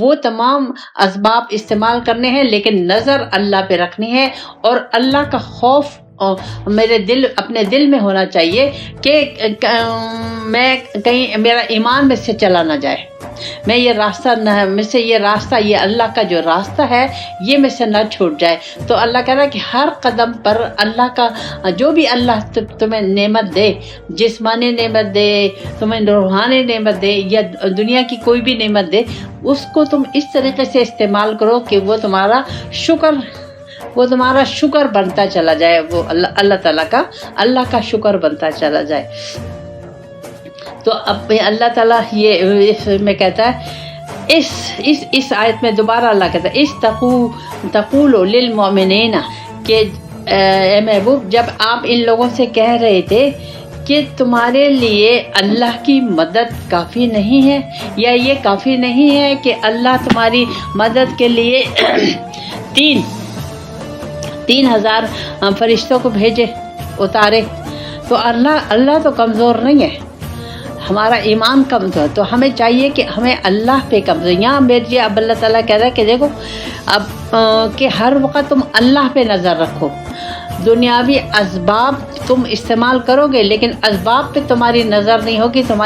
وہ تمام اسباب استعمال کرنے ہیں، لیکن نظر اللہ پہ رکھنی ہے، اور اللہ کا خوف اپنے دل میں ہونا چاہیے کہ میں کہیں میرا ایمان میں سے چلا نہ جائے، میں یہ راستہ یہ اللہ کا جو راستہ ہے یہ میں سے نہ چھوٹ جائے۔ تو اللہ کہہ رہا ہے کہ ہر قدم پر اللہ کا جو بھی اللہ تمہیں نعمت دے، جسمانی نعمت دے، تمہیں روحانی نعمت دے، یا دنیا کی کوئی بھی نعمت دے، اس کو تم اس طریقے سے استعمال کرو کہ وہ تمہارا شکر بنتا چلا جائے، وہ اللہ تعالیٰ کا شکر بنتا چلا جائے۔ تو اب اللہ تعالیٰ یہ میں کہتا ہے اس آیت میں دوبارہ اللہ کہتا ہے تقول للمؤمنین کہ اے محبوب جب آپ ان لوگوں سے کہہ رہے تھے کہ تمہارے لیے اللہ کی مدد کافی نہیں ہے، یا یہ کافی نہیں ہے کہ اللہ تمہاری مدد کے لیے 3,000 فرشتوں کو بھیجے اتارے، تو اللہ تو کمزور نہیں ہے، ہمارا ایمان کمزور، تو ہمیں چاہیے کہ ہمیں اللہ پہ کمزور، یہاں بیٹھیے اب اللہ تعالیٰ کہہ رہا ہے کہ دیکھو اب کہ ہر وقت تم اللہ پہ نظر رکھو، دنیاوی اسباب تم استعمال کرو گے لیکن اسباب پہ تمہاری نظر نہیں ہوگی، تمہاری